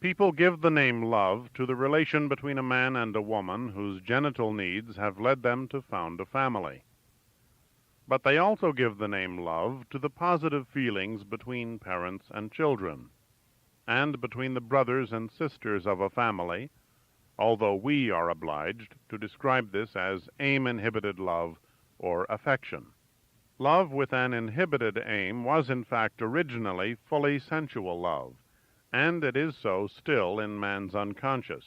People give the name love to the relation between a man and a woman whose genital needs have led them to found a family. But they also give the name love to the positive feelings between parents and children, and between the brothers and sisters of a family, although we are obliged to describe this as aim-inhibited love or affection. Love with an inhibited aim was in fact originally fully sensual love, and it is so still in man's unconscious.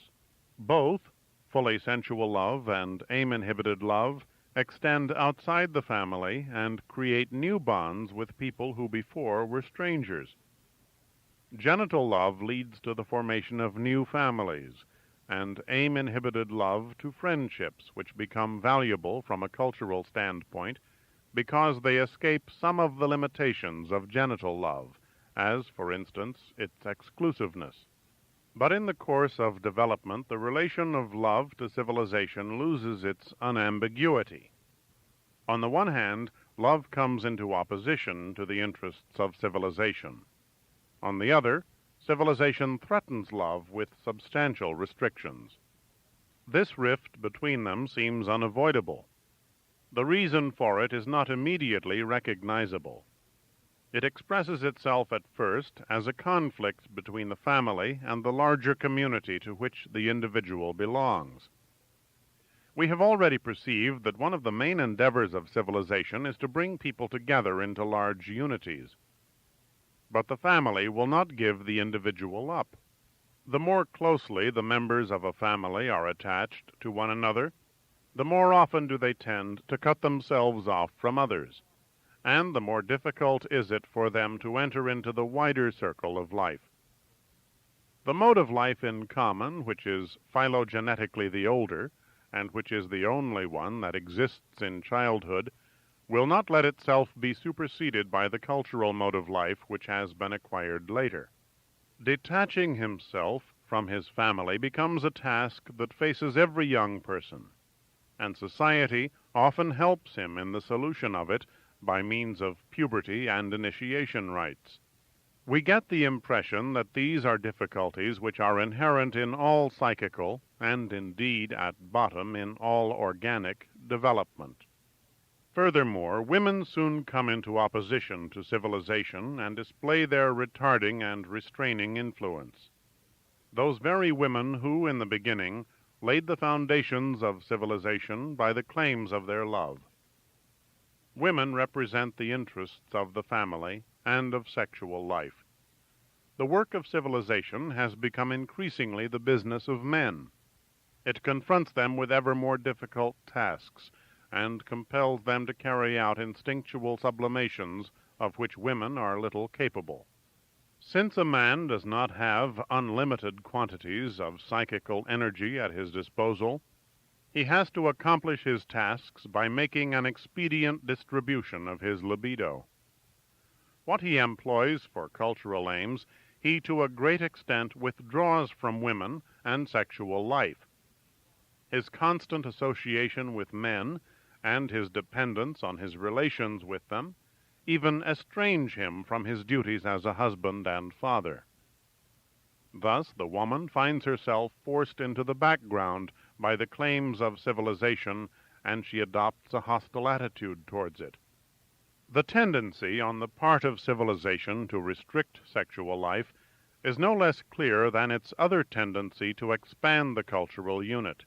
Both, fully sensual love and aim-inhibited love, extend outside the family and create new bonds with people who before were strangers. Genital love leads to the formation of new families, and aim-inhibited love to friendships which become valuable from a cultural standpoint because they escape some of the limitations of genital love, as, for instance, its exclusiveness. But in the course of development, the relation of love to civilization loses its unambiguity. On the one hand, love comes into opposition to the interests of civilization. On the other, civilization threatens love with substantial restrictions. This rift between them seems unavoidable. The reason for it is not immediately recognizable. It expresses itself at first as a conflict between the family and the larger community to which the individual belongs. We have already perceived that one of the main endeavors of civilization is to bring people together into large unities. But the family will not give the individual up. The more closely the members of a family are attached to one another, the more often do they tend to cut themselves off from others, and the more difficult is it for them to enter into the wider circle of life. The mode of life in common, which is phylogenetically the older, and which is the only one that exists in childhood, will not let itself be superseded by the cultural mode of life which has been acquired later. Detaching himself from his family becomes a task that faces every young person, and society often helps him in the solution of it by means of puberty and initiation rites. We get the impression that these are difficulties which are inherent in all psychical, and indeed at bottom in all organic, development. Furthermore, women soon come into opposition to civilization and display their retarding and restraining influence. Those very women who, in the beginning, laid the foundations of civilization by the claims of their love. Women represent the interests of the family and of sexual life. The work of civilization has become increasingly the business of men. It confronts them with ever more difficult tasks, and compels them to carry out instinctual sublimations of which women are little capable. Since a man does not have unlimited quantities of psychical energy at his disposal, he has to accomplish his tasks by making an expedient distribution of his libido. What he employs for cultural aims, he to a great extent withdraws from women and sexual life. His constant association with men and his dependence on his relations with them even estrange him from his duties as a husband and father. Thus the woman finds herself forced into the background by the claims of civilization, and she adopts a hostile attitude towards it. The tendency on the part of civilization to restrict sexual life is no less clear than its other tendency to expand the cultural unit.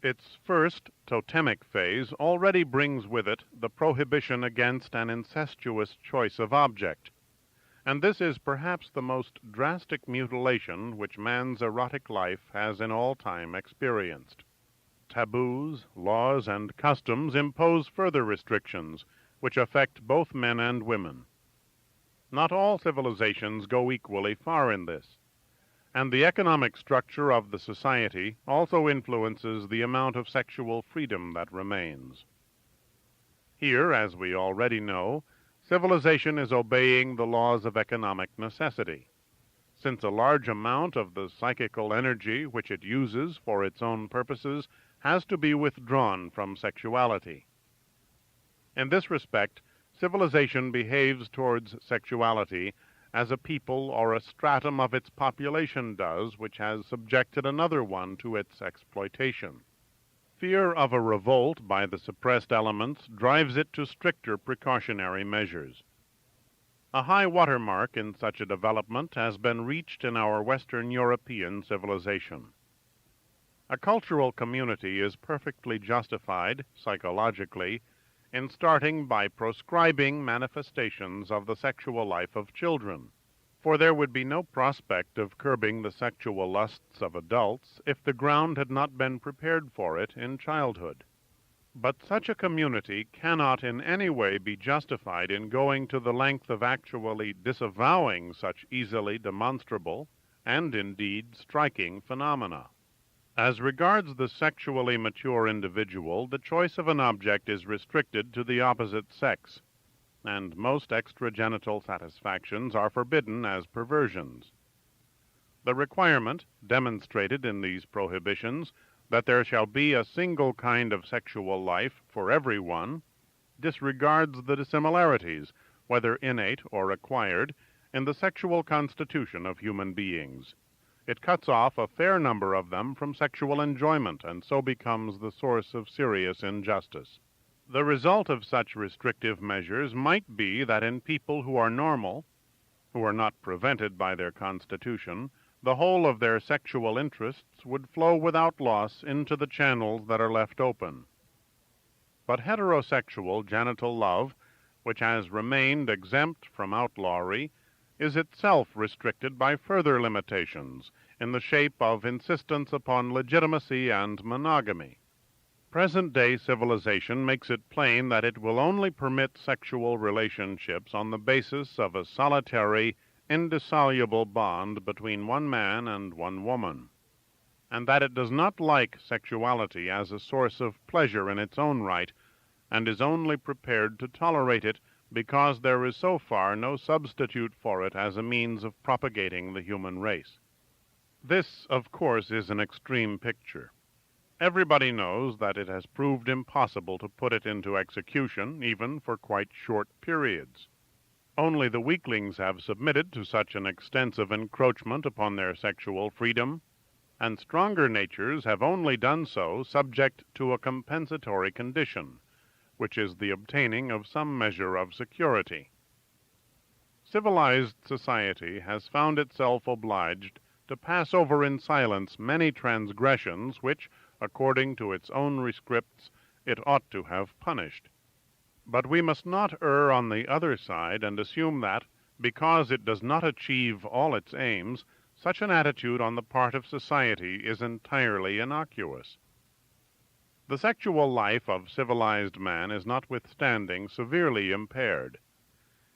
Its first, totemic phase already brings with it the prohibition against an incestuous choice of object, and this is perhaps the most drastic mutilation which man's erotic life has in all time experienced. Taboos, laws, and customs impose further restrictions which affect both men and women. Not all civilizations go equally far in this, and the economic structure of the society also influences the amount of sexual freedom that remains. Here, as we already know, civilization is obeying the laws of economic necessity, since a large amount of the psychical energy which it uses for its own purposes has to be withdrawn from sexuality. In this respect, civilization behaves towards sexuality as a people or a stratum of its population does which has subjected another one to its exploitation. Fear of a revolt by the suppressed elements drives it to stricter precautionary measures. A high water mark in such a development has been reached in our Western European civilization. A cultural community is perfectly justified, psychologically, in starting by proscribing manifestations of the sexual life of children, for there would be no prospect of curbing the sexual lusts of adults if the ground had not been prepared for it in childhood. But such a community cannot in any way be justified in going to the length of actually disavowing such easily demonstrable, and indeed striking phenomena. As regards the sexually mature individual, the choice of an object is restricted to the opposite sex, and most extragenital satisfactions are forbidden as perversions. The requirement, demonstrated in these prohibitions, that there shall be a single kind of sexual life for every one, disregards the dissimilarities, whether innate or acquired, in the sexual constitution of human beings. It cuts off a fair number of them from sexual enjoyment, and so becomes the source of serious injustice. The result of such restrictive measures might be that in people who are normal, who are not prevented by their constitution, the whole of their sexual interests would flow without loss into the channels that are left open. But heterosexual genital love, which has remained exempt from outlawry, is itself restricted by further limitations in the shape of insistence upon legitimacy and monogamy. Present-day civilization makes it plain that it will only permit sexual relationships on the basis of a solitary, indissoluble bond between one man and one woman, and that it does not like sexuality as a source of pleasure in its own right, and is only prepared to tolerate it because there is so far no substitute for it as a means of propagating the human race. This, of course, is an extreme picture. Everybody knows that it has proved impossible to put it into execution, even for quite short periods. Only the weaklings have submitted to such an extensive encroachment upon their sexual freedom, and stronger natures have only done so subject to a compensatory condition, which is the obtaining of some measure of security. Civilized society has found itself obliged to pass over in silence many transgressions which, according to its own rescripts, it ought to have punished. But we must not err on the other side and assume that, because it does not achieve all its aims, such an attitude on the part of society is entirely innocuous. The sexual life of civilized man is notwithstanding severely impaired.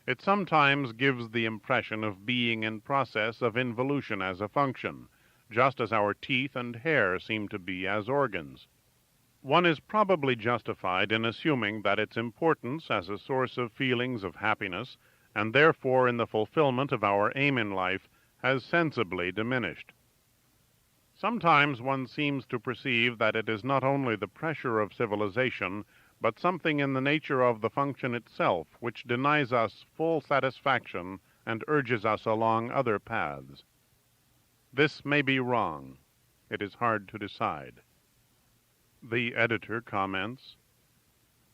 It sometimes gives the impression of being in process of involution as a function, just as our teeth and hair seem to be as organs. One is probably justified in assuming that its importance as a source of feelings of happiness, and therefore in the fulfillment of our aim in life, has sensibly diminished. Sometimes one seems to perceive that it is not only the pressure of civilization, but something in the nature of the function itself which denies us full satisfaction and urges us along other paths. This may be wrong. It is hard to decide. The editor comments,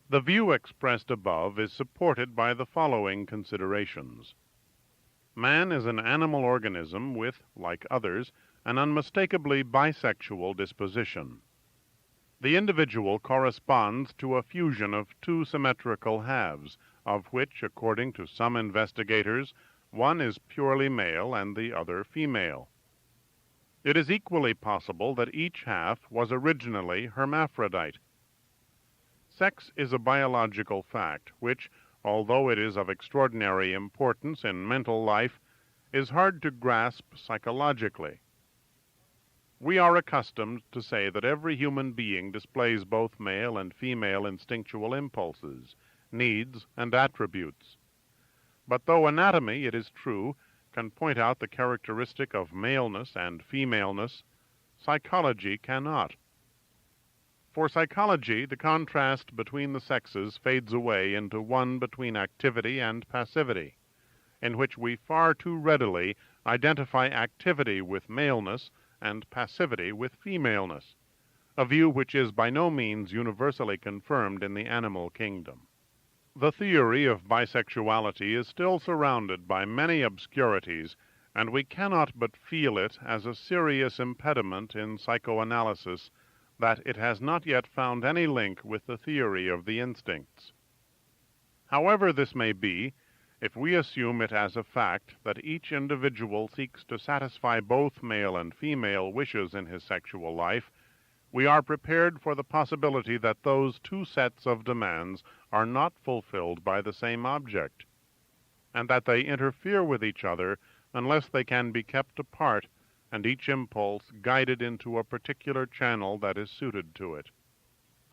"The view expressed above is supported by the following considerations. Man is an animal organism with, like others, an unmistakably bisexual disposition. The individual corresponds to a fusion of two symmetrical halves, of which, according to some investigators, one is purely male and the other female. It is equally possible that each half was originally hermaphrodite. Sex is a biological fact which, although it is of extraordinary importance in mental life, is hard to grasp psychologically. We are accustomed to say that every human being displays both male and female instinctual impulses, needs, and attributes. But though anatomy, it is true, can point out the characteristic of maleness and femaleness, psychology cannot. For psychology, the contrast between the sexes fades away into one between activity and passivity. in which we far too readily identify activity with maleness and passivity with femaleness, a view which is by no means universally confirmed in the animal kingdom. The theory of bisexuality is still surrounded by many obscurities, and we cannot but feel it as a serious impediment in psychoanalysis that it has not yet found any link with the theory of the instincts. However this may be, if we assume it as a fact that each individual seeks to satisfy both male and female wishes in his sexual life, we are prepared for the possibility that those two sets of demands are not fulfilled by the same object, and that they interfere with each other unless they can be kept apart and each impulse guided into a particular channel that is suited to it.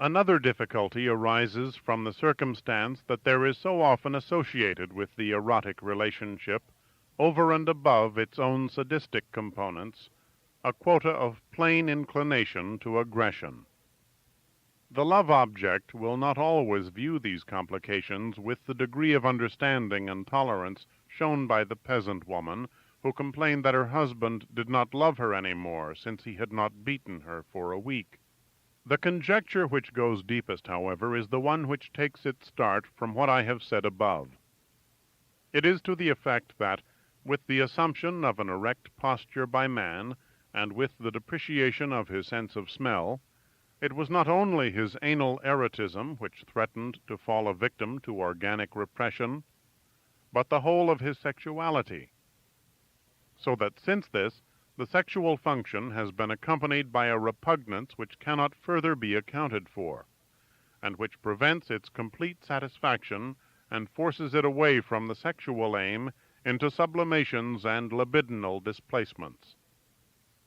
Another difficulty arises from the circumstance that there is so often associated with the erotic relationship, over and above its own sadistic components, a quota of plain inclination to aggression. The love object will not always view these complications with the degree of understanding and tolerance shown by the peasant woman who complained that her husband did not love her any more since he had not beaten her for a week. The conjecture which goes deepest, however, is the one which takes its start from what I have said above. It is to the effect that, with the assumption of an erect posture by man, and with the depreciation of his sense of smell, it was not only his anal erotism which threatened to fall a victim to organic repression, but the whole of his sexuality. So that since this, the sexual function has been accompanied by a repugnance which cannot further be accounted for, and which prevents its complete satisfaction and forces it away from the sexual aim into sublimations and libidinal displacements.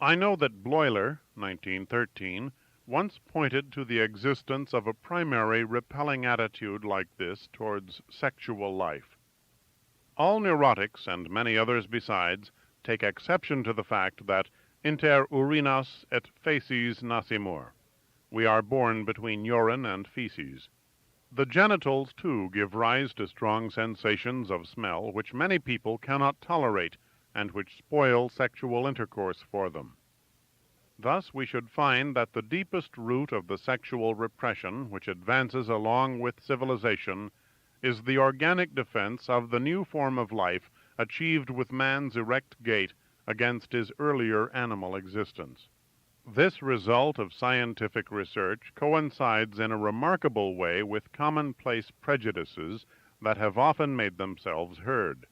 I know that Bleuler, 1913, once pointed to the existence of a primary repelling attitude like this towards sexual life. All neurotics, and many others besides, take exception to the fact that inter urinas et facies nascimur. We are born between urine and feces. The genitals, too, give rise to strong sensations of smell which many people cannot tolerate, and which spoil sexual intercourse for them. Thus we should find that the deepest root of the sexual repression which advances along with civilization is the organic defense of the new form of life achieved with man's erect gait against his earlier animal existence. This result of scientific research coincides in a remarkable way with commonplace prejudices that have often made themselves heard.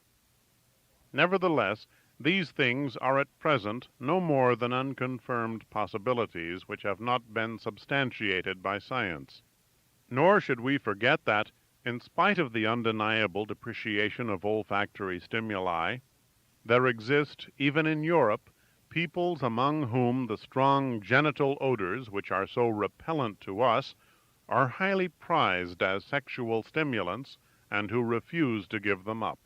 Nevertheless, these things are at present no more than unconfirmed possibilities which have not been substantiated by science. Nor should we forget that, in spite of the undeniable depreciation of olfactory stimuli, there exist, even in Europe, peoples among whom the strong genital odors which are so repellent to us are highly prized as sexual stimulants and who refuse to give them up.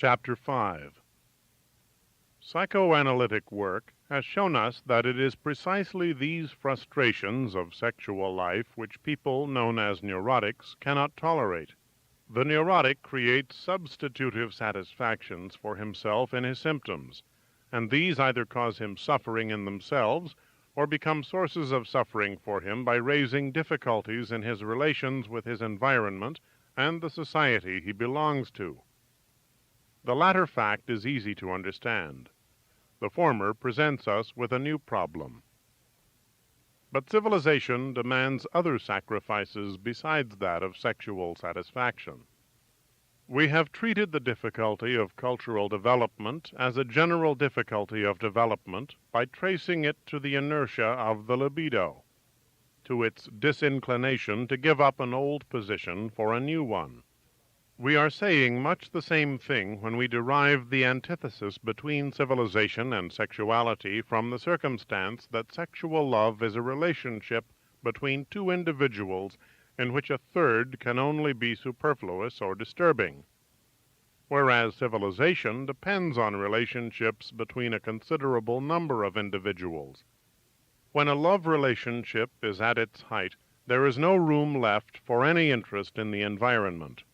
Chapter 5. Psychoanalytic work has shown us that it is precisely these frustrations of sexual life which people known as neurotics cannot tolerate. The neurotic creates substitutive satisfactions for himself in his symptoms, and these either cause him suffering in themselves or become sources of suffering for him by raising difficulties in his relations with his environment and the society he belongs to. The latter fact is easy to understand. The former presents us with a new problem. But civilization demands other sacrifices besides that of sexual satisfaction. We have treated the difficulty of cultural development as a general difficulty of development by tracing it to the inertia of the libido, to its disinclination to give up an old position for a new one. We are saying much the same thing when we derive the antithesis between civilization and sexuality from the circumstance that sexual love is a relationship between two individuals in which a third can only be superfluous or disturbing, whereas civilization depends on relationships between a considerable number of individuals. When a love relationship is at its height, There is no room left for any interest in the environment.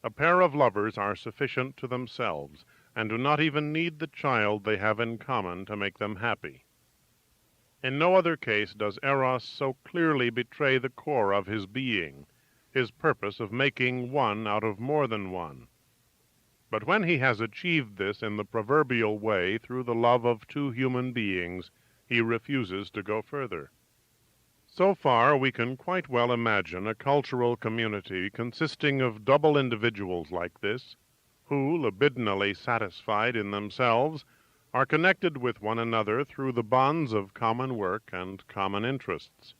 A pair of lovers are sufficient to themselves, and do not even need the child they have in common to make them happy. In no other case does Eros so clearly betray the core of his being, his purpose of making one out of more than one. But when he has achieved this in the proverbial way through the love of two human beings, he refuses to go further. So far, we can quite well imagine a cultural community consisting of double individuals like this, who, libidinally satisfied in themselves, are connected with one another through the bonds of common work and common interests.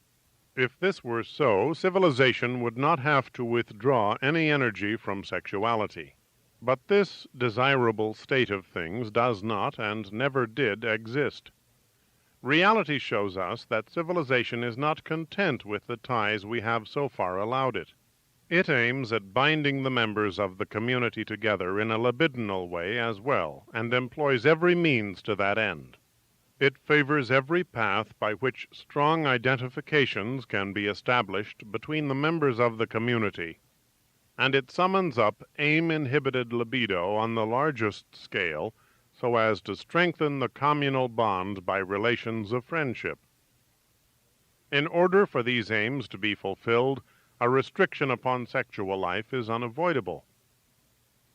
If this were so, civilization would not have to withdraw any energy from sexuality. But this desirable state of things does not and never did exist. Reality shows us that civilization is not content with the ties we have so far allowed it. It aims at binding the members of the community together in a libidinal way as well, and employs every means to that end. It favors every path by which strong identifications can be established between the members of the community, and it summons up aim-inhibited libido on the largest scale so as to strengthen the communal bond by relations of friendship. In order for these aims to be fulfilled, a restriction upon sexual life is unavoidable.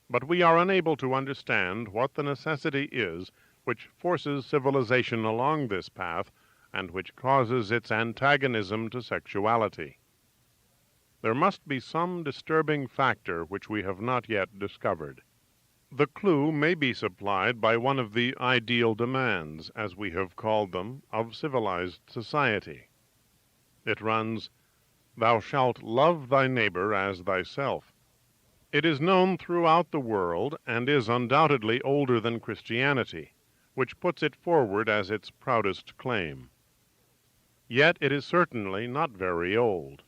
But we are unable to understand what the necessity is which forces civilization along this path and which causes its antagonism to sexuality. There must be some disturbing factor which we have not yet discovered. The clue may be supplied by one of the ideal demands, as we have called them, of civilized society. It runs, "Thou shalt love thy neighbor as thyself." It is known throughout the world, and is undoubtedly older than Christianity, which puts it forward as its proudest claim. Yet it is certainly not very old.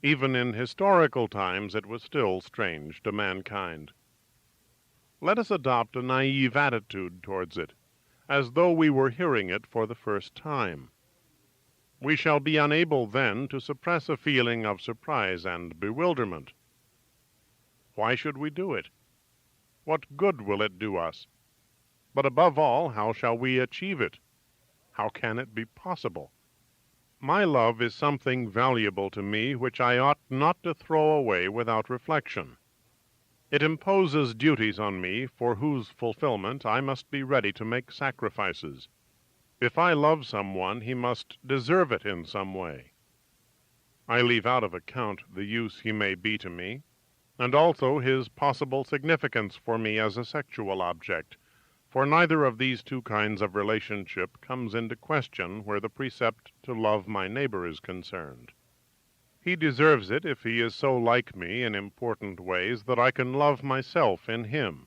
Even in historical times it was still strange to mankind. Let us adopt a naive attitude towards it, as though we were hearing it for the first time. We shall be unable then to suppress a feeling of surprise and bewilderment. Why should we do it? What good will it do us? But above all, how shall we achieve it? How can it be possible? My love is something valuable to me which I ought not to throw away without reflection. It imposes duties on me for whose fulfillment I must be ready to make sacrifices. If I love someone, he must deserve it in some way. I leave out of account the use he may be to me, and also his possible significance for me as a sexual object, for neither of these two kinds of relationship comes into question where the precept to love my neighbor is concerned. He deserves it if he is so like me in important ways that I can love myself in him.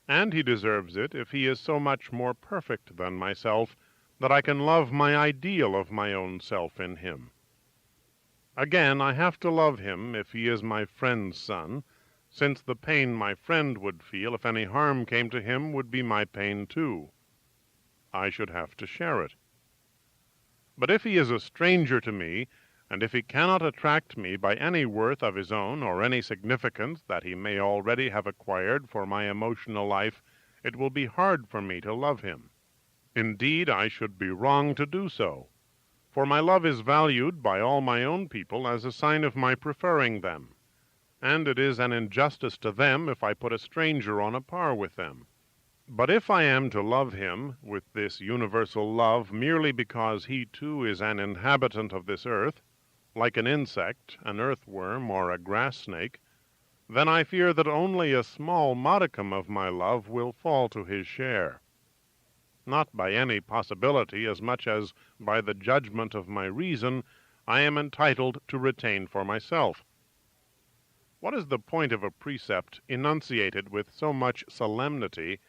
And he deserves it if he is so much more perfect than myself that I can love my ideal of my own self in him. Again, I have to love him if he is my friend's son, since the pain my friend would feel if any harm came to him would be my pain too. I should have to share it. But if he is a stranger to me, and if he cannot attract me by any worth of his own or any significance that he may already have acquired for my emotional life, it will be hard for me to love him. Indeed, I should be wrong to do so, for my love is valued by all my own people as a sign of my preferring them, and it is an injustice to them if I put a stranger on a par with them. But if I am to love him with this universal love merely because he too is an inhabitant of this earth, like an insect, an earthworm, or a grass snake, then I fear that only a small modicum of my love will fall to his share. Not by any possibility as much as by the judgment of my reason I am entitled to retain for myself. What is the point of a precept enunciated with so much solemnity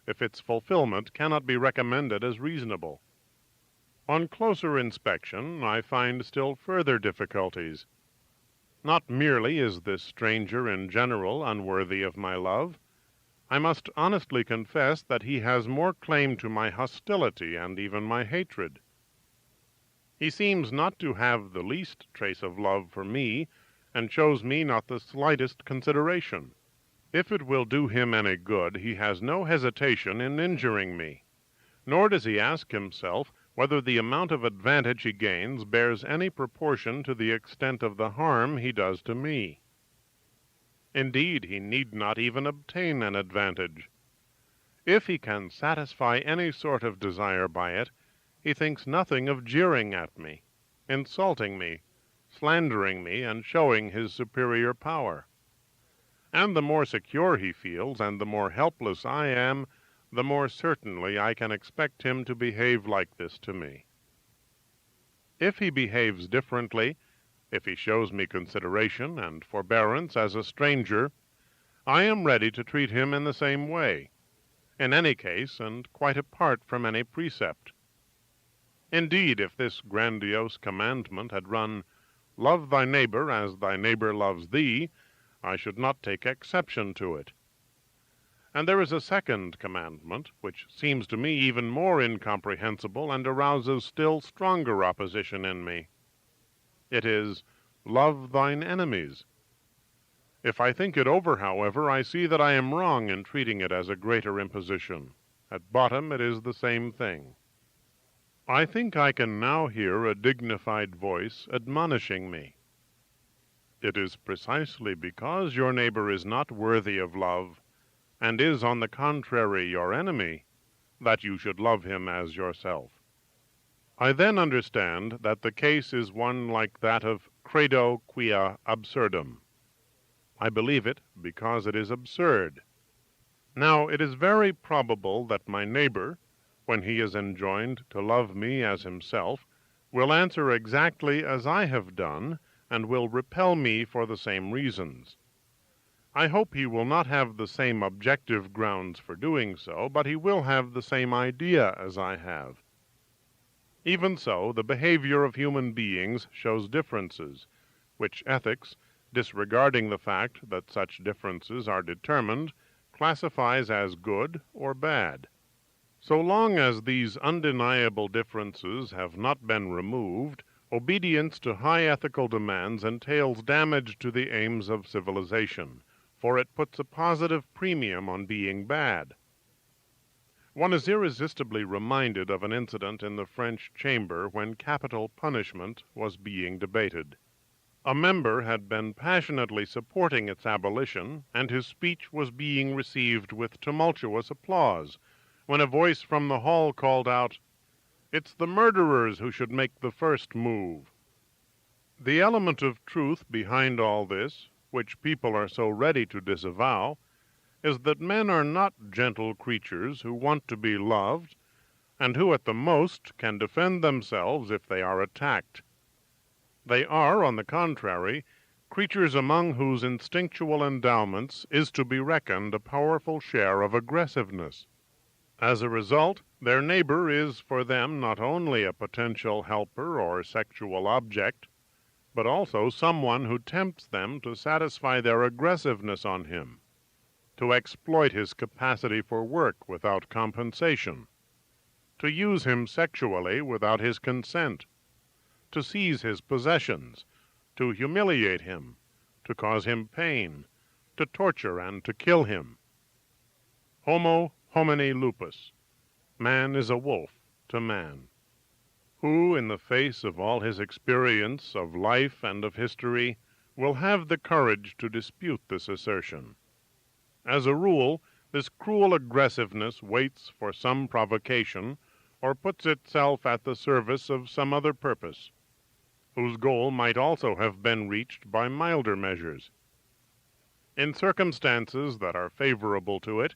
if its fulfillment cannot be recommended as reasonable? On closer inspection, I find still further difficulties. Not merely is this stranger in general unworthy of my love, I must honestly confess that he has more claim to my hostility and even my hatred. He seems not to have the least trace of love for me, and shows me not the slightest consideration. If it will do him any good, he has no hesitation in injuring me, nor does he ask himself whether the amount of advantage he gains bears any proportion to the extent of the harm he does to me. Indeed, he need not even obtain an advantage. If he can satisfy any sort of desire by it, he thinks nothing of jeering at me, insulting me, slandering me, and showing his superior power. And the more secure he feels, and the more helpless I am, the more certainly I can expect him to behave like this to me. If he behaves differently, if he shows me consideration and forbearance as a stranger, I am ready to treat him in the same way, in any case, and quite apart from any precept. Indeed, if this grandiose commandment had run, "Love thy neighbor as thy neighbor loves thee," I should not take exception to it. And there is a second commandment, which seems to me even more incomprehensible and arouses still stronger opposition in me. It is, "Love thine enemies." If I think it over, however, I see that I am wrong in treating it as a greater imposition. At bottom it is the same thing. I think I can now hear a dignified voice admonishing me. It is precisely because your neighbor is not worthy of love, and is, on the contrary, your enemy, that you should love him as yourself. I then understand that the case is one like that of credo quia absurdum. I believe it because it is absurd. Now, it is very probable that my neighbor, when he is enjoined to love me as himself, will answer exactly as I have done, and will repel me for the same reasons. I hope he will not have the same objective grounds for doing so, but he will have the same idea as I have. Even so, the behavior of human beings shows differences, which ethics, disregarding the fact that such differences are determined, classifies as good or bad. So long as these undeniable differences have not been removed, obedience to high ethical demands entails damage to the aims of civilization, for it puts a positive premium on being bad. One is irresistibly reminded of an incident in the French Chamber when capital punishment was being debated. A member had been passionately supporting its abolition, and his speech was being received with tumultuous applause, when a voice from the hall called out, "It's the murderers who should make the first move." The element of truth behind all this, which people are so ready to disavow, is that men are not gentle creatures who want to be loved, and who at the most can defend themselves if they are attacked. They are, on the contrary, creatures among whose instinctual endowments is to be reckoned a powerful share of aggressiveness. As a result, their neighbor is for them not only a potential helper or sexual object, but also someone who tempts them to satisfy their aggressiveness on him, to exploit his capacity for work without compensation, to use him sexually without his consent, to seize his possessions, to humiliate him, to cause him pain, to torture and to kill him. Homo homini lupus. Man is a wolf to man. Who, in the face of all his experience of life and of history, will have the courage to dispute this assertion? As a rule, this cruel aggressiveness waits for some provocation, or puts itself at the service of some other purpose, whose goal might also have been reached by milder measures. In circumstances that are favorable to it,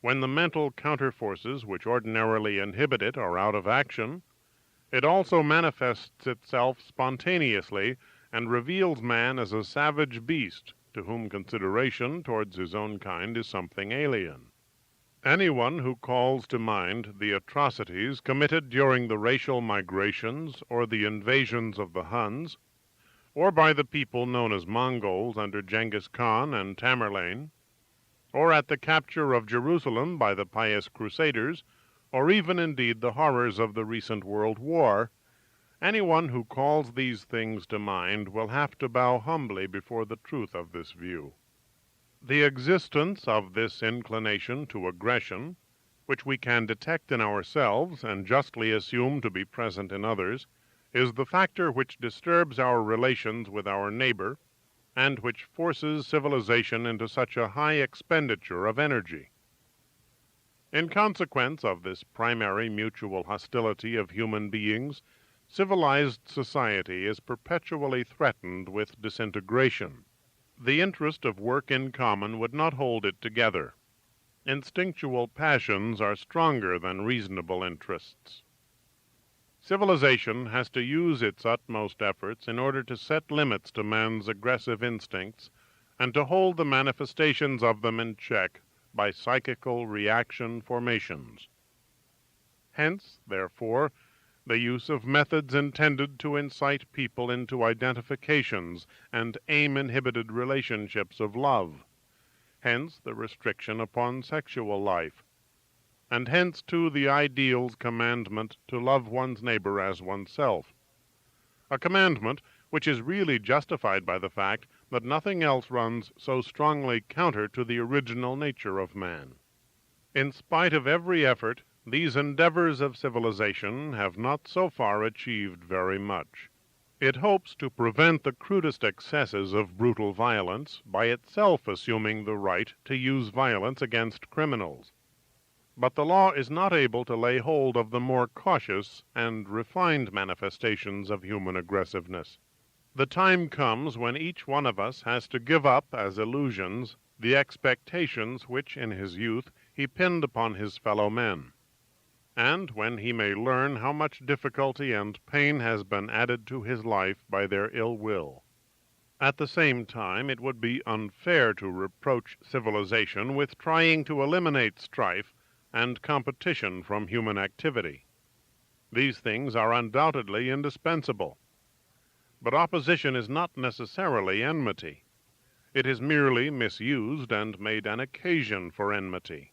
when the mental counterforces which ordinarily inhibit it are out of action, it also manifests itself spontaneously and reveals man as a savage beast to whom consideration towards his own kind is something alien. Anyone who calls to mind the atrocities committed during the racial migrations or the invasions of the Huns, or by the people known as Mongols under Genghis Khan and Tamerlane, or at the capture of Jerusalem by the pious Crusaders, or even indeed the horrors of the recent World War, Anyone who calls these things to mind will have to bow humbly before the truth of this view. The existence of this inclination to aggression, which we can detect in ourselves and justly assume to be present in others, is the factor which disturbs our relations with our neighbor and which forces civilization into such a high expenditure of energy. In consequence of this primary mutual hostility of human beings, civilized society is perpetually threatened with disintegration. The interest of work in common would not hold it together. Instinctual passions are stronger than reasonable interests. Civilization has to use its utmost efforts in order to set limits to man's aggressive instincts and to hold the manifestations of them in check by psychical reaction formations. Hence, therefore, the use of methods intended to incite people into identifications and aim-inhibited relationships of love. Hence, the restriction upon sexual life. And hence, too, the ideal's commandment to love one's neighbor as oneself. A commandment which is really justified by the fact that nothing else runs so strongly counter to the original nature of man. In spite of every effort, these endeavors of civilization have not so far achieved very much. It hopes to prevent the crudest excesses of brutal violence by itself assuming the right to use violence against criminals. But the law is not able to lay hold of the more cautious and refined manifestations of human aggressiveness. The time comes when each one of us has to give up as illusions the expectations which in his youth he pinned upon his fellow men, and when he may learn how much difficulty and pain has been added to his life by their ill will. At the same time, it would be unfair to reproach civilization with trying to eliminate strife and competition from human activity. These things are undoubtedly indispensable. But opposition is not necessarily enmity. It is merely misused and made an occasion for enmity.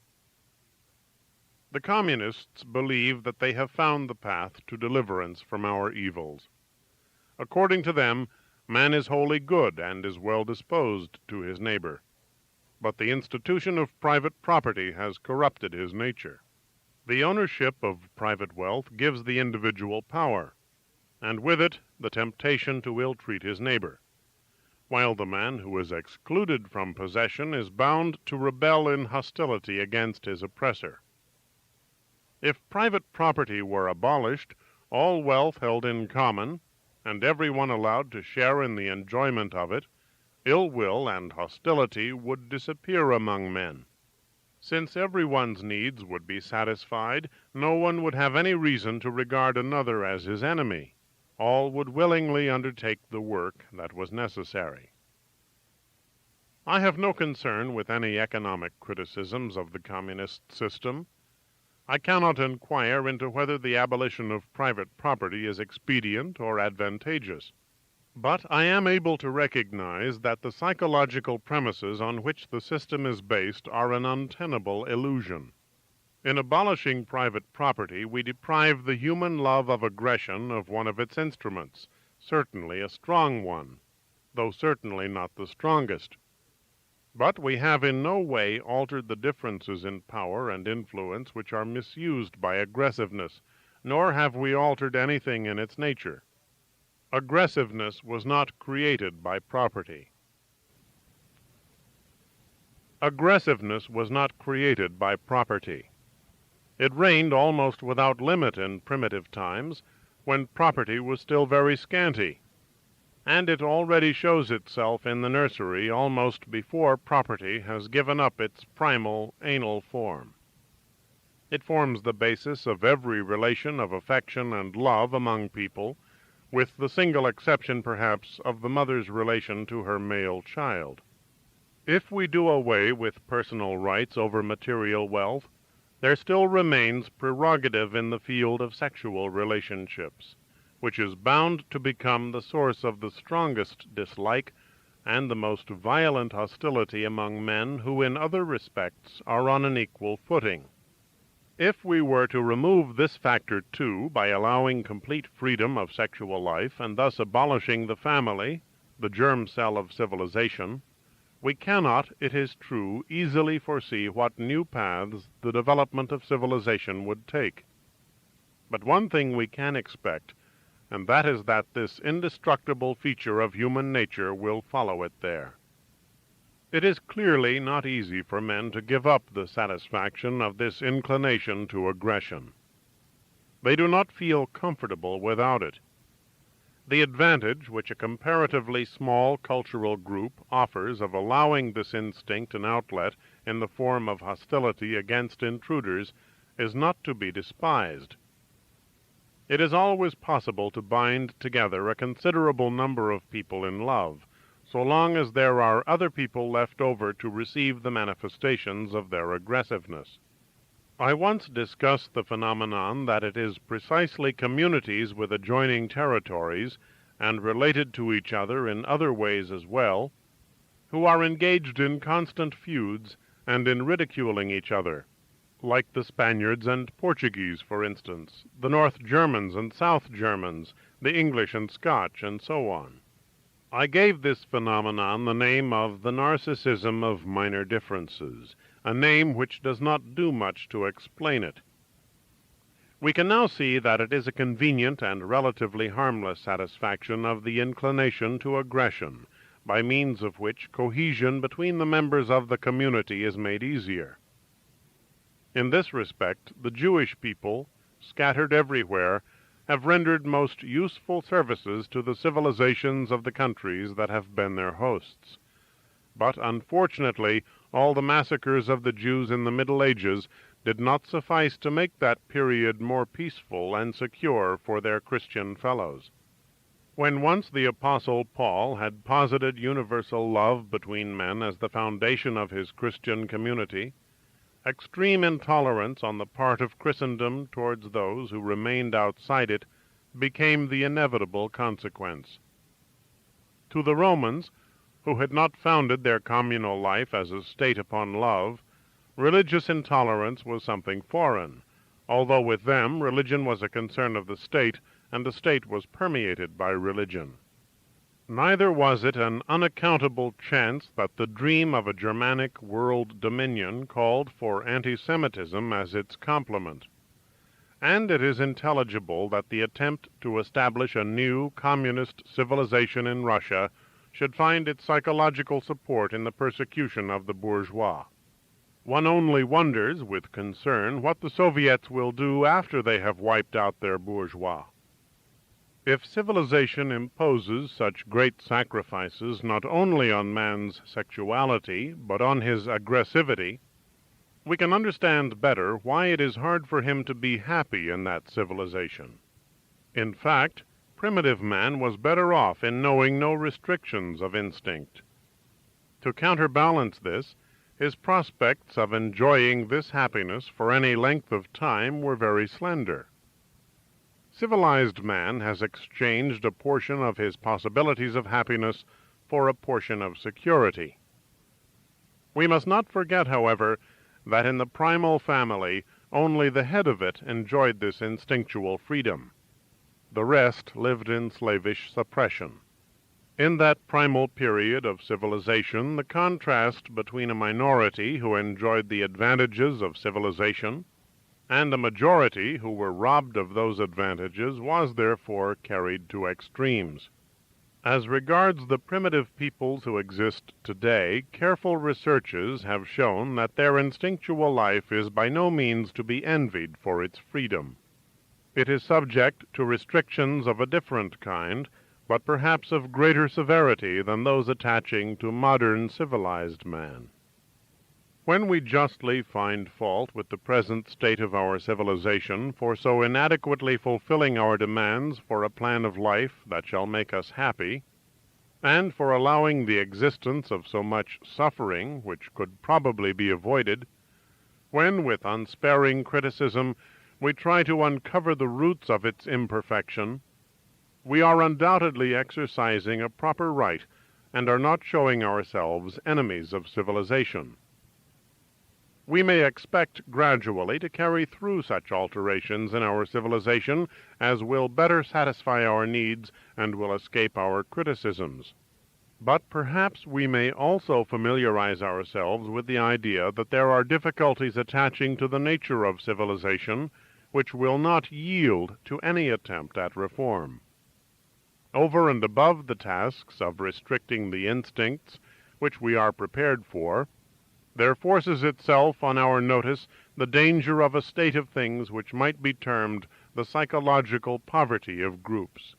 The communists believe that they have found the path to deliverance from our evils. According to them, man is wholly good and is well disposed to his neighbor. But the institution of private property has corrupted his nature. The ownership of private wealth gives the individual power, and with it the temptation to ill-treat his neighbor, while the man who is excluded from possession is bound to rebel in hostility against his oppressor. If private property were abolished, all wealth held in common, and everyone allowed to share in the enjoyment of it, ill will and hostility would disappear among men. Since everyone's needs would be satisfied, no one would have any reason to regard another as his enemy. All would willingly undertake the work that was necessary. I have no concern with any economic criticisms of the communist system. I cannot inquire into whether the abolition of private property is expedient or advantageous. But I am able to recognize that the psychological premises on which the system is based are an untenable illusion. In abolishing private property, we deprive the human love of aggression of one of its instruments, certainly a strong one, though certainly not the strongest. But we have in no way altered the differences in power and influence which are misused by aggressiveness, nor have we altered anything in its nature. Aggressiveness was not created by property. Aggressiveness was not created by property. It reigned almost without limit in primitive times, when property was still very scanty, and it already shows itself in the nursery almost before property has given up its primal anal form. It forms the basis of every relation of affection and love among people, with the single exception, perhaps, of the mother's relation to her male child. If we do away with personal rights over material wealth, there still remains prerogative in the field of sexual relationships, which is bound to become the source of the strongest dislike and the most violent hostility among men who in other respects are on an equal footing. If we were to remove this factor too by allowing complete freedom of sexual life and thus abolishing the family, the germ cell of civilization, we cannot, it is true, easily foresee what new paths the development of civilization would take. But one thing we can expect, and that is that this indestructible feature of human nature will follow it there. It is clearly not easy for men to give up the satisfaction of this inclination to aggression. They do not feel comfortable without it. The advantage which a comparatively small cultural group offers of allowing this instinct an outlet in the form of hostility against intruders is not to be despised. It is always possible to bind together a considerable number of people in love, so long as there are other people left over to receive the manifestations of their aggressiveness. I once discussed the phenomenon that it is precisely communities with adjoining territories, and related to each other in other ways as well, who are engaged in constant feuds and in ridiculing each other, like the Spaniards and Portuguese, for instance, the North Germans and South Germans, the English and Scotch, and so on. I gave this phenomenon the name of the narcissism of minor differences, a name which does not do much to explain it. We can now see that it is a convenient and relatively harmless satisfaction of the inclination to aggression, by means of which cohesion between the members of the community is made easier. In this respect, the Jewish people, scattered everywhere, have rendered most useful services to the civilizations of the countries that have been their hosts. But unfortunately, all the massacres of the Jews in the Middle Ages did not suffice to make that period more peaceful and secure for their Christian fellows. When once the Apostle Paul had posited universal love between men as the foundation of his Christian community, extreme intolerance on the part of Christendom towards those who remained outside it became the inevitable consequence. To the Romans, who had not founded their communal life as a state upon love, religious intolerance was something foreign, although with them religion was a concern of the state, and the state was permeated by religion. Neither was it an unaccountable chance that the dream of a Germanic world dominion called for anti-Semitism as its complement. And it is intelligible that the attempt to establish a new communist civilization in Russia should find its psychological support in the persecution of the bourgeois. One only wonders with concern what the Soviets will do after they have wiped out their bourgeois. If civilization imposes such great sacrifices not only on man's sexuality, but on his aggressivity, we can understand better why it is hard for him to be happy in that civilization. In fact, primitive man was better off in knowing no restrictions of instinct. To counterbalance this, his prospects of enjoying this happiness for any length of time were very slender. Civilized man has exchanged a portion of his possibilities of happiness for a portion of security. We must not forget, however, that in the primal family only the head of it enjoyed this instinctual freedom. The rest lived in slavish suppression. In that primal period of civilization, the contrast between a minority who enjoyed the advantages of civilization and a majority who were robbed of those advantages was therefore carried to extremes. As regards the primitive peoples who exist today, careful researches have shown that their instinctual life is by no means to be envied for its freedom. It is subject to restrictions of a different kind, but perhaps of greater severity than those attaching to modern civilized man. When we justly find fault with the present state of our civilization for so inadequately fulfilling our demands for a plan of life that shall make us happy, and for allowing the existence of so much suffering which could probably be avoided, when with unsparing criticism we try to uncover the roots of its imperfection, we are undoubtedly exercising a proper right and are not showing ourselves enemies of civilization. We may expect gradually to carry through such alterations in our civilization as will better satisfy our needs and will escape our criticisms. But perhaps we may also familiarize ourselves with the idea that there are difficulties attaching to the nature of civilization which will not yield to any attempt at reform. Over and above the tasks of restricting the instincts which we are prepared for, there forces itself on our notice the danger of a state of things which might be termed the psychological poverty of groups.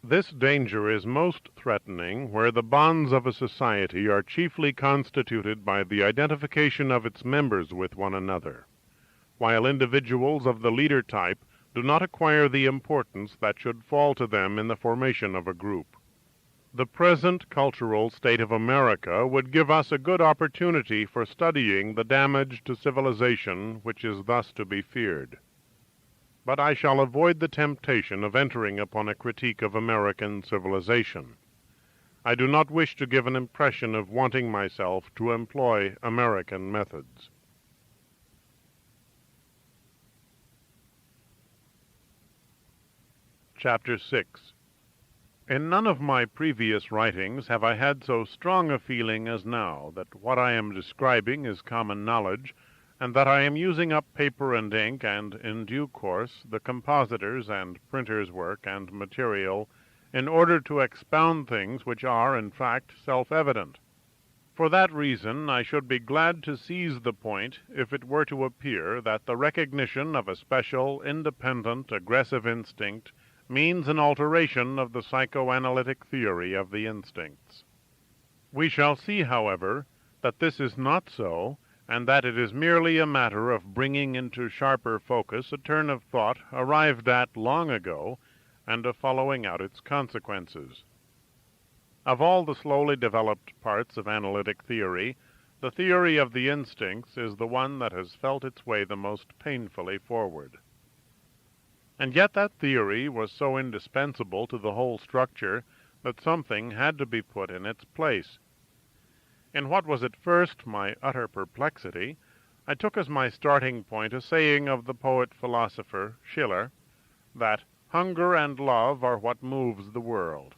This danger is most threatening where the bonds of a society are chiefly constituted by the identification of its members with one another, while individuals of the leader type do not acquire the importance that should fall to them in the formation of a group. The present cultural state of America would give us a good opportunity for studying the damage to civilization which is thus to be feared. But I shall avoid the temptation of entering upon a critique of American civilization. I do not wish to give an impression of wanting myself to employ American methods. Chapter 6. In none of my previous writings have I had so strong a feeling as now that what I am describing is common knowledge, and that I am using up paper and ink and, in due course, the compositors' and printers' work and material in order to expound things which are, in fact, self-evident. For that reason, I should be glad to seize the point if it were to appear that the recognition of a special, independent, aggressive instinct means an alteration of the psychoanalytic theory of the instincts. We shall see, however, that this is not so, and that it is merely a matter of bringing into sharper focus a turn of thought arrived at long ago, and of following out its consequences. Of all the slowly developed parts of analytic theory, the theory of the instincts is the one that has felt its way the most painfully forward. And yet that theory was so indispensable to the whole structure that something had to be put in its place. In what was at first my utter perplexity, I took as my starting point a saying of the poet-philosopher Schiller, that hunger and love are what moves the world.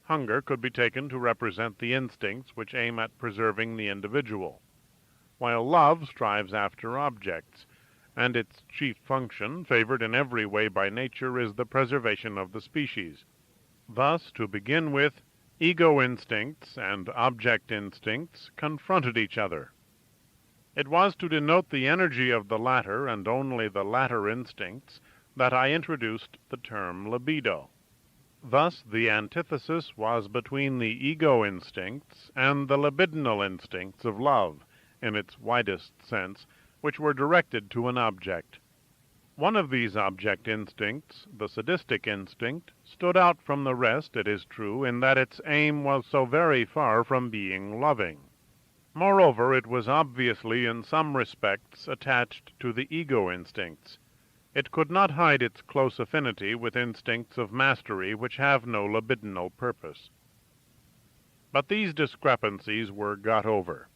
Hunger could be taken to represent the instincts which aim at preserving the individual, while love strives after objects, and its chief function, favored in every way by nature, is the preservation of the species. Thus, to begin with, ego instincts and object instincts confronted each other. It was to denote the energy of the latter, and only the latter instincts, that I introduced the term libido. Thus the antithesis was between the ego instincts and the libidinal instincts of love, in its widest sense, which were directed to an object. One of these object instincts, the sadistic instinct, stood out from the rest, it is true, in that its aim was so very far from being loving. Moreover, it was obviously in some respects attached to the ego instincts. It could not hide its close affinity with instincts of mastery which have no libidinal purpose. But these discrepancies were got over.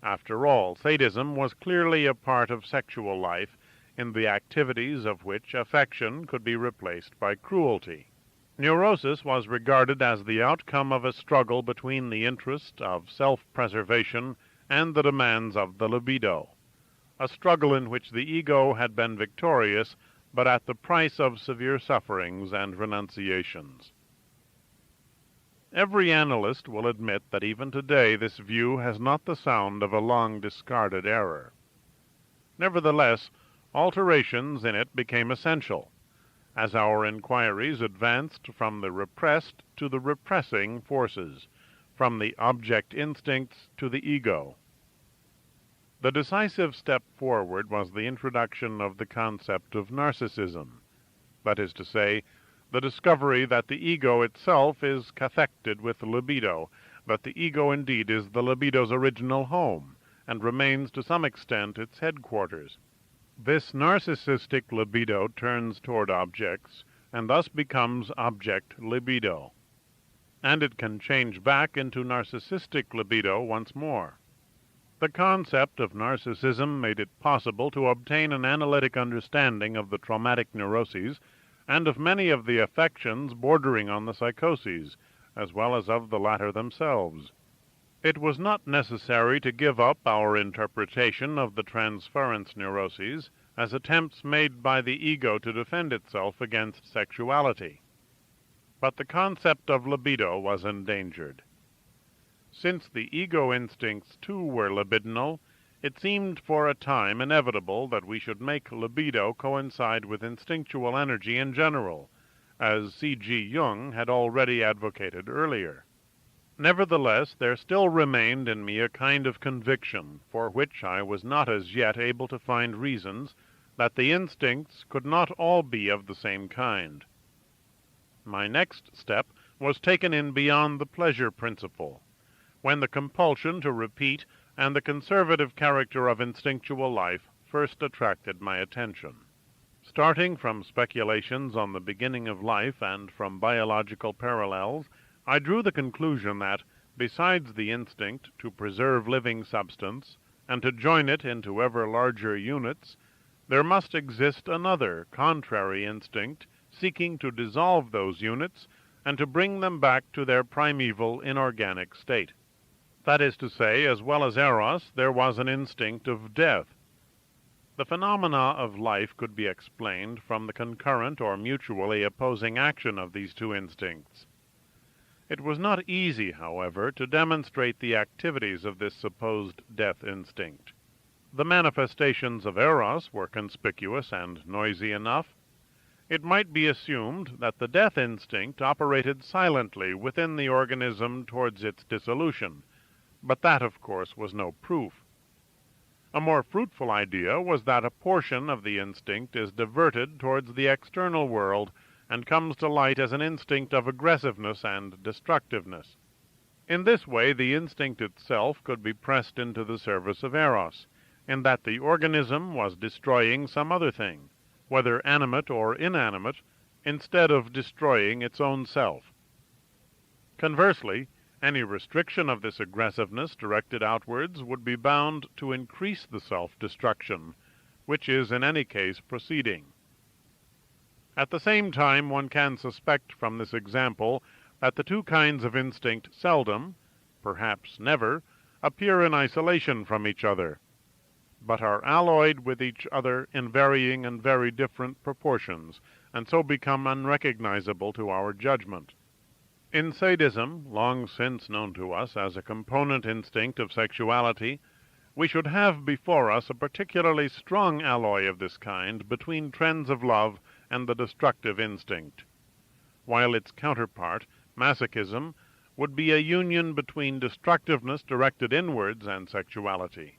After all, sadism was clearly a part of sexual life, in the activities of which affection could be replaced by cruelty. Neurosis was regarded as the outcome of a struggle between the interest of self-preservation and the demands of the libido, a struggle in which the ego had been victorious, but at the price of severe sufferings and renunciations. Every analyst will admit that even today this view has not the sound of a long-discarded error. Nevertheless, alterations in it became essential, as our inquiries advanced from the repressed to the repressing forces, from the object instincts to the ego. The decisive step forward was the introduction of the concept of narcissism, that is to say, the discovery that the ego itself is cathected with libido, that the ego indeed is the libido's original home, and remains to some extent its headquarters. This narcissistic libido turns toward objects, and thus becomes object libido. And it can change back into narcissistic libido once more. The concept of narcissism made it possible to obtain an analytic understanding of the traumatic neuroses and of many of the affections bordering on the psychoses, as well as of the latter themselves. It was not necessary to give up our interpretation of the transference neuroses as attempts made by the ego to defend itself against sexuality. But the concept of libido was endangered. Since the ego instincts too were libidinal, it seemed for a time inevitable that we should make libido coincide with instinctual energy in general, as C.G. Jung had already advocated earlier. Nevertheless, there still remained in me a kind of conviction, for which I was not as yet able to find reasons, that the instincts could not all be of the same kind. My next step was taken in beyond the pleasure principle, when the compulsion to repeat and the conservative character of instinctual life first attracted my attention. Starting from speculations on the beginning of life and from biological parallels, I drew the conclusion that, besides the instinct to preserve living substance and to join it into ever larger units, there must exist another contrary instinct seeking to dissolve those units and to bring them back to their primeval inorganic state. That is to say, as well as Eros, there was an instinct of death. The phenomena of life could be explained from the concurrent or mutually opposing action of these two instincts. It was not easy, however, to demonstrate the activities of this supposed death instinct. The manifestations of Eros were conspicuous and noisy enough. It might be assumed that the death instinct operated silently within the organism towards its dissolution, but that, of course, was no proof. A more fruitful idea was that a portion of the instinct is diverted towards the external world and comes to light as an instinct of aggressiveness and destructiveness. In this way, the instinct itself could be pressed into the service of Eros, in that the organism was destroying some other thing, whether animate or inanimate, instead of destroying its own self. Conversely, any restriction of this aggressiveness directed outwards would be bound to increase the self-destruction, which is in any case proceeding. At the same time, one can suspect from this example that the two kinds of instinct seldom, perhaps never, appear in isolation from each other, but are alloyed with each other in varying and very different proportions, and so become unrecognizable to our judgment. In sadism, long since known to us as a component instinct of sexuality, we should have before us a particularly strong alloy of this kind between trends of love and the destructive instinct, while its counterpart, masochism, would be a union between destructiveness directed inwards and sexuality,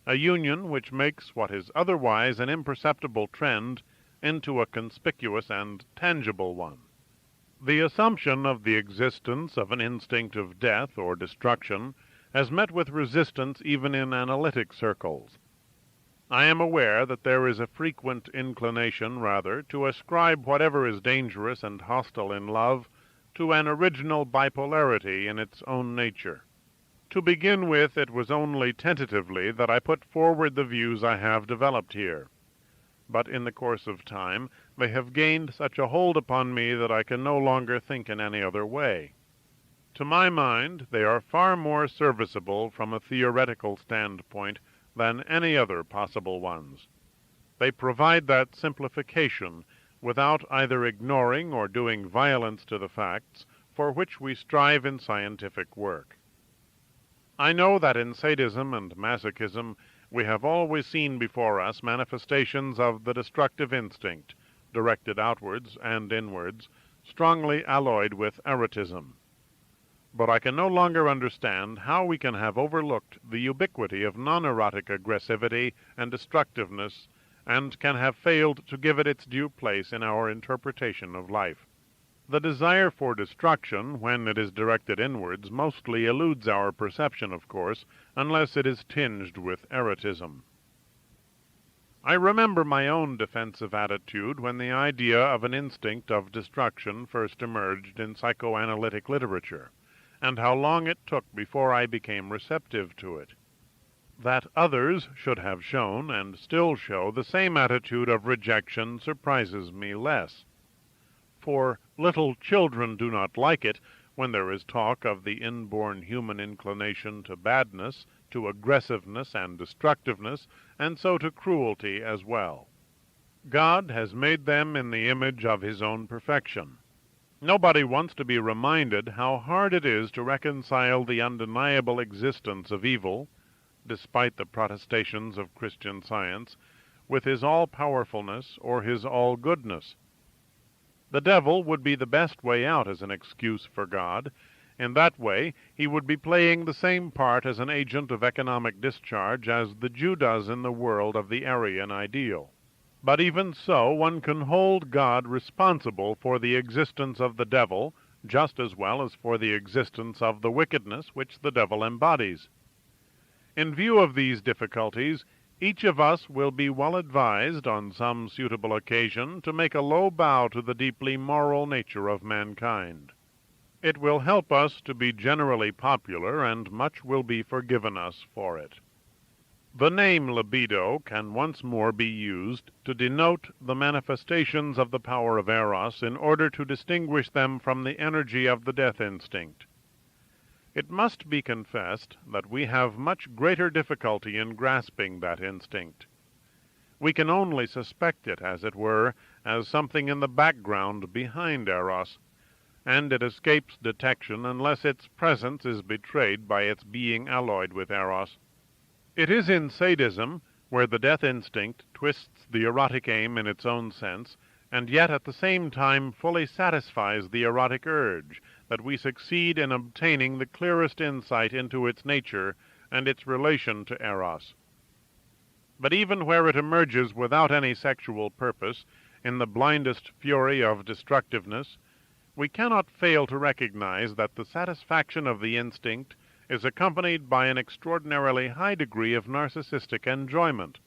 a union which makes what is otherwise an imperceptible trend into a conspicuous and tangible one. The assumption of the existence of an instinct of death or destruction has met with resistance even in analytic circles. I am aware that there is a frequent inclination, rather, to ascribe whatever is dangerous and hostile in love to an original bipolarity in its own nature. To begin with, it was only tentatively that I put forward the views I have developed here, but in the course of time they have gained such a hold upon me that I can no longer think in any other way. To my mind, they are far more serviceable from a theoretical standpoint than any other possible ones. They provide that simplification, without either ignoring or doing violence to the facts, for which we strive in scientific work. I know that in sadism and masochism we have always seen before us manifestations of the destructive instinct, directed outwards and inwards, strongly alloyed with erotism. But I can no longer understand how we can have overlooked the ubiquity of non-erotic aggressivity and destructiveness, and can have failed to give it its due place in our interpretation of life. The desire for destruction, when it is directed inwards, mostly eludes our perception, of course, unless it is tinged with erotism. I remember my own defensive attitude when the idea of an instinct of destruction first emerged in psychoanalytic literature, and how long it took before I became receptive to it. That others should have shown, and still show, the same attitude of rejection surprises me less. For little children do not like it when there is talk of the inborn human inclination to badness, to aggressiveness and destructiveness, and so to cruelty as well. God has made them in the image of His own perfection. Nobody wants to be reminded how hard it is to reconcile the undeniable existence of evil, despite the protestations of Christian Science, with His all-powerfulness or His all-goodness. The devil would be the best way out as an excuse for God. In that way, he would be playing the same part as an agent of economic discharge as the Jew does in the world of the Aryan ideal. But even so, one can hold God responsible for the existence of the devil just as well as for the existence of the wickedness which the devil embodies. In view of these difficulties, each of us will be well advised on some suitable occasion to make a low bow to the deeply moral nature of mankind. It will help us to be generally popular, and much will be forgiven us for it. The name libido can once more be used to denote the manifestations of the power of Eros in order to distinguish them from the energy of the death instinct. It must be confessed that we have much greater difficulty in grasping that instinct. We can only suspect it, as it were, as something in the background behind Eros, and it escapes detection unless its presence is betrayed by its being alloyed with Eros. It is in sadism, where the death instinct twists the erotic aim in its own sense, and yet at the same time fully satisfies the erotic urge, that we succeed in obtaining the clearest insight into its nature and its relation to Eros. But even where it emerges without any sexual purpose, in the blindest fury of destructiveness, we cannot fail to recognize that the satisfaction of the instinct is accompanied by an extraordinarily high degree of narcissistic enjoyment,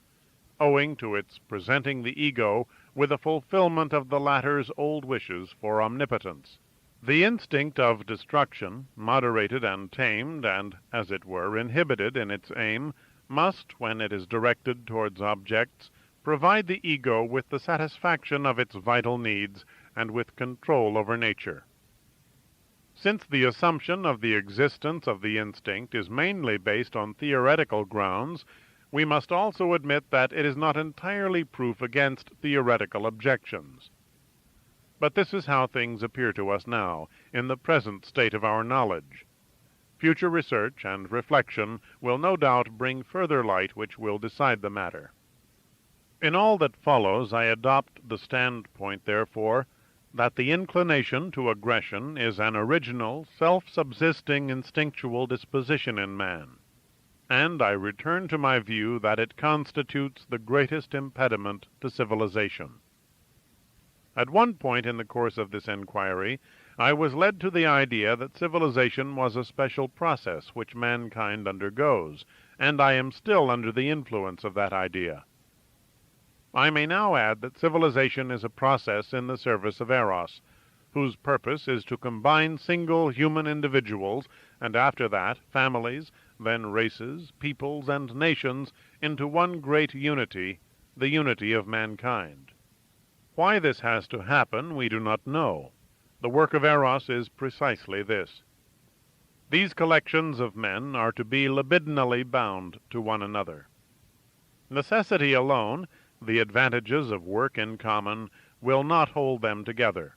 owing to its presenting the ego with a fulfillment of the latter's old wishes for omnipotence. The instinct of destruction, moderated and tamed, and, as it were, inhibited in its aim, must, when it is directed towards objects, provide the ego with the satisfaction of its vital needs and with control over nature. Since the assumption of the existence of the instinct is mainly based on theoretical grounds, we must also admit that it is not entirely proof against theoretical objections. But this is how things appear to us now, in the present state of our knowledge. Future research and reflection will no doubt bring further light which will decide the matter. In all that follows, I adopt the standpoint, therefore, that the inclination to aggression is an original, self-subsisting instinctual disposition in man, and I return to my view that it constitutes the greatest impediment to civilization. At one point in the course of this inquiry, I was led to the idea that civilization was a special process which mankind undergoes, and I am still under the influence of that idea. I may now add that civilization is a process in the service of Eros, whose purpose is to combine single human individuals, and after that families, then races, peoples, and nations, into one great unity, the unity of mankind. Why this has to happen we do not know. The work of Eros is precisely this. These collections of men are to be libidinally bound to one another. Necessity alone, the advantages of work in common, will not hold them together.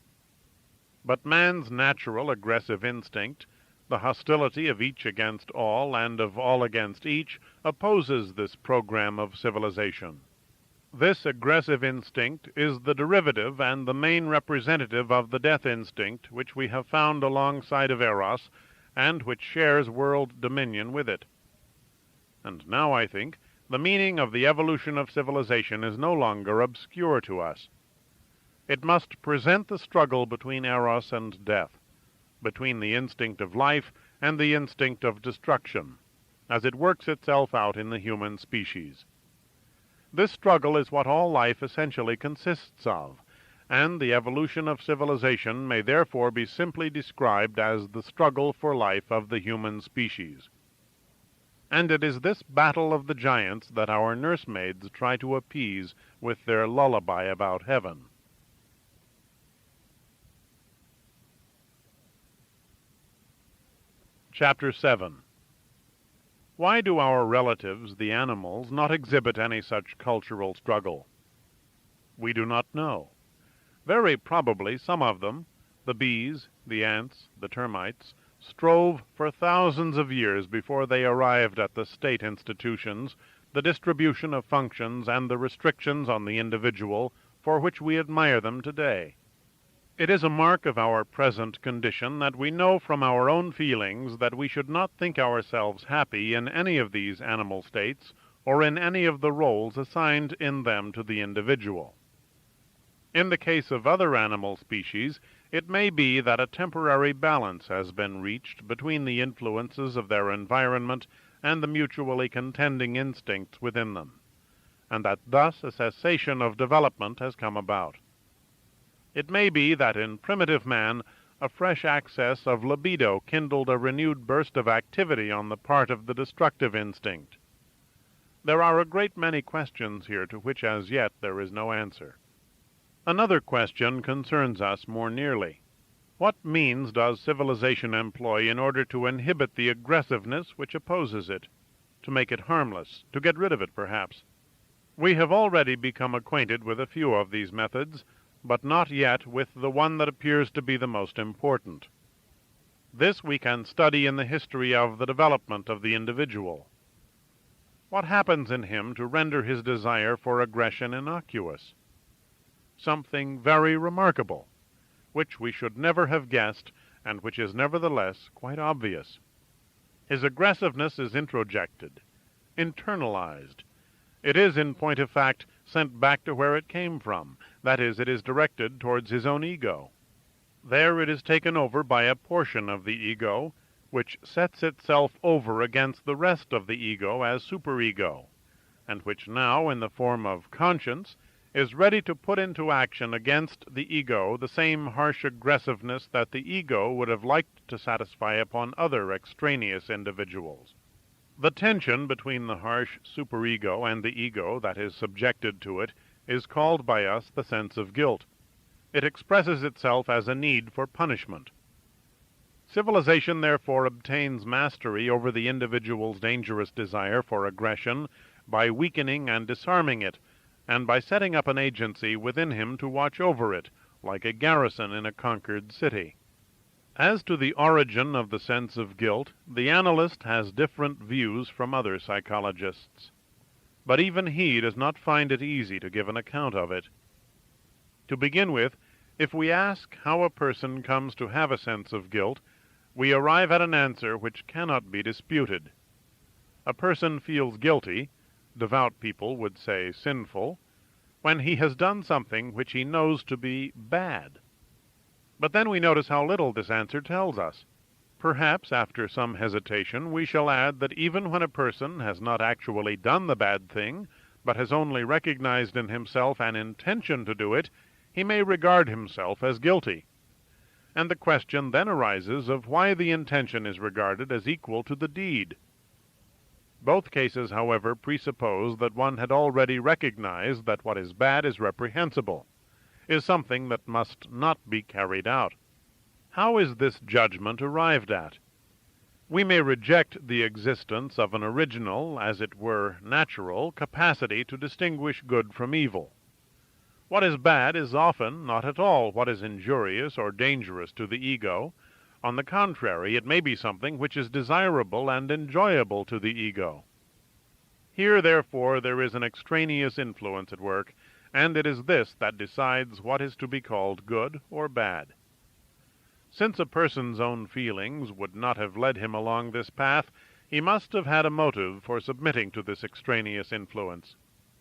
But man's natural aggressive instinct, the hostility of each against all and of all against each, opposes this program of civilization. This aggressive instinct is the derivative and the main representative of the death instinct which we have found alongside of Eros, and which shares world dominion with it. And now, I think, the meaning of the evolution of civilization is no longer obscure to us. It must present the struggle between Eros and death, between the instinct of life and the instinct of destruction, as it works itself out in the human species. This struggle is what all life essentially consists of, and the evolution of civilization may therefore be simply described as the struggle for life of the human species. and it is this battle of the giants that our nursemaids try to appease with their lullaby about heaven. Chapter 7. Why do our relatives, the animals, not exhibit any such cultural struggle? We do not know. Very probably some of them, the bees, the ants, the termites, strove for thousands of years before they arrived at the state institutions, the distribution of functions, and the restrictions on the individual for which we admire them today. It is a mark of our present condition that we know from our own feelings that we should not think ourselves happy in any of these animal states, or in any of the roles assigned in them to the individual. In the case of other animal species, it may be that a temporary balance has been reached between the influences of their environment and the mutually contending instincts within them, and that thus a cessation of development has come about. It may be that in primitive man a fresh access of libido kindled a renewed burst of activity on the part of the destructive instinct. There are a great many questions here to which as yet there is no answer. Another question concerns us more nearly. What means does civilization employ in order to inhibit the aggressiveness which opposes it, to make it harmless, to get rid of it perhaps? We have already become acquainted with a few of these methods, but not yet with the one that appears to be the most important. This we can study in the history of the development of the individual. What happens in him to render his desire for aggression innocuous? Something very remarkable, which we should never have guessed, and which is nevertheless quite obvious. His aggressiveness is introjected, internalized. It is, in point of fact, sent back to where it came from. That is, it is directed towards his own ego. There it is taken over by a portion of the ego, which sets itself over against the rest of the ego as superego, and which now, in the form of conscience, is ready to put into action against the ego the same harsh aggressiveness that the ego would have liked to satisfy upon other extraneous individuals. The tension between the harsh superego and the ego that is subjected to it is called by us the sense of guilt. It expresses itself as a need for punishment. Civilization therefore obtains mastery over the individual's dangerous desire for aggression by weakening and disarming it, and by setting up an agency within him to watch over it, like a garrison in a conquered city. As to the origin of the sense of guilt, the analyst has different views from other psychologists, but even he does not find it easy to give an account of it. To begin with, if we ask how a person comes to have a sense of guilt, we arrive at an answer which cannot be disputed. A person feels guilty, devout people would say sinful, when he has done something which he knows to be bad. But then we notice how little this answer tells us. Perhaps, after some hesitation, we shall add that even when a person has not actually done the bad thing, but has only recognized in himself an intention to do it, he may regard himself as guilty. And the question then arises of why the intention is regarded as equal to the deed. Both cases, however, presuppose that one had already recognized that what is bad is reprehensible, is something that must not be carried out. How is this judgment arrived at? We may reject the existence of an original, as it were, natural, capacity to distinguish good from evil. What is bad is often not at all what is injurious or dangerous to the ego. On the contrary, it may be something which is desirable and enjoyable to the ego. Here, therefore, there is an extraneous influence at work, and it is this that decides what is to be called good or bad. Since a person's own feelings would not have led him along this path, he must have had a motive for submitting to this extraneous influence.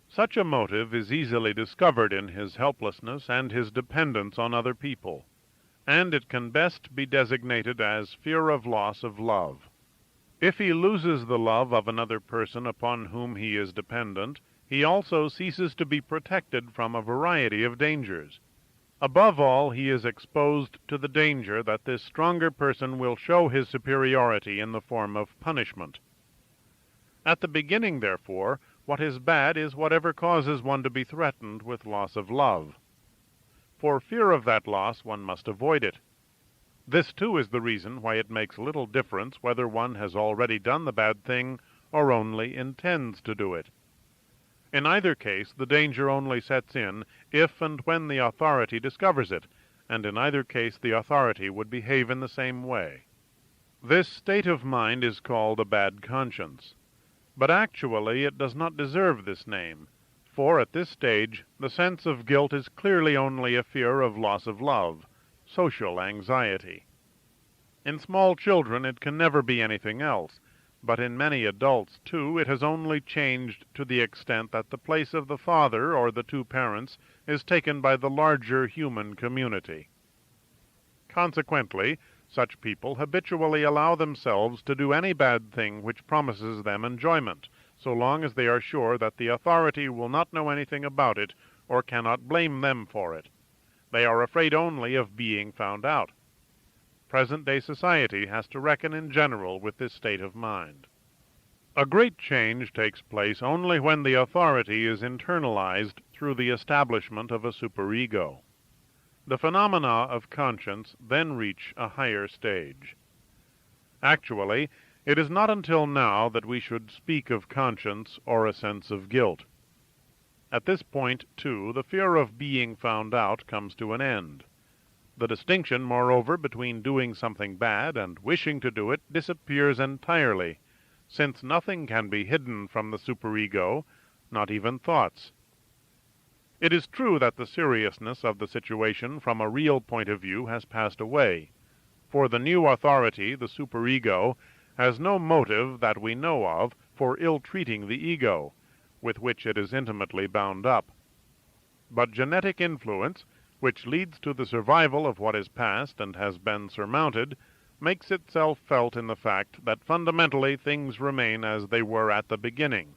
Such a motive is easily discovered in his helplessness and his dependence on other people, and it can best be designated as fear of loss of love. If he loses the love of another person upon whom he is dependent, he also ceases to be protected from a variety of dangers. Above all, he is exposed to the danger that this stronger person will show his superiority in the form of punishment. At the beginning, therefore, what is bad is whatever causes one to be threatened with loss of love. For fear of that loss, one must avoid it. This, too, is the reason why it makes little difference whether one has already done the bad thing or only intends to do it. In either case, the danger only sets in if and when the authority discovers it, and in either case the authority would behave in the same way. This state of mind is called a bad conscience. But actually it does not deserve this name, for at this stage the sense of guilt is clearly only a fear of loss of love, social anxiety. In small children it can never be anything else, but in many adults, too, it has only changed to the extent that the place of the father or the two parents is taken by the larger human community. Consequently, such people habitually allow themselves to do any bad thing which promises them enjoyment, so long as they are sure that the authority will not know anything about it or cannot blame them for it. They are afraid only of being found out. Present-day society has to reckon in general with this state of mind. A great change takes place only when the authority is internalized through the establishment of a superego. The phenomena of conscience then reach a higher stage. Actually, it is not until now that we should speak of conscience or a sense of guilt. At this point, too, the fear of being found out comes to an end. The distinction, moreover, between doing something bad and wishing to do it disappears entirely, since nothing can be hidden from the superego, not even thoughts. It is true that the seriousness of the situation from a real point of view has passed away, for the new authority, the superego, has no motive that we know of for ill-treating the ego, with which it is intimately bound up. But genetic influence, which leads to the survival of what is past and has been surmounted, makes itself felt in the fact that fundamentally things remain as they were at the beginning.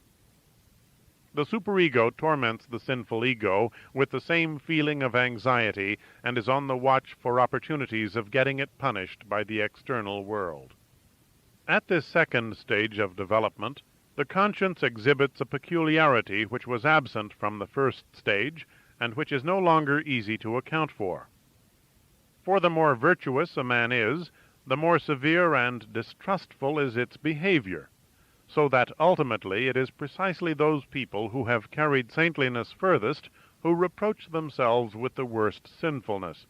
The superego torments the sinful ego with the same feeling of anxiety and is on the watch for opportunities of getting it punished by the external world. At this second stage of development, the conscience exhibits a peculiarity which was absent from the first stage, and which is no longer easy to account for. For the more virtuous a man is, the more severe and distrustful is its behavior, so that ultimately it is precisely those people who have carried saintliness furthest who reproach themselves with the worst sinfulness.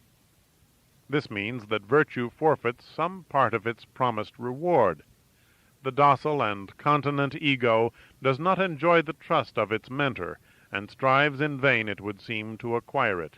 This means that virtue forfeits some part of its promised reward. The docile and continent ego does not enjoy the trust of its mentor, and strives in vain, it would seem, to acquire it.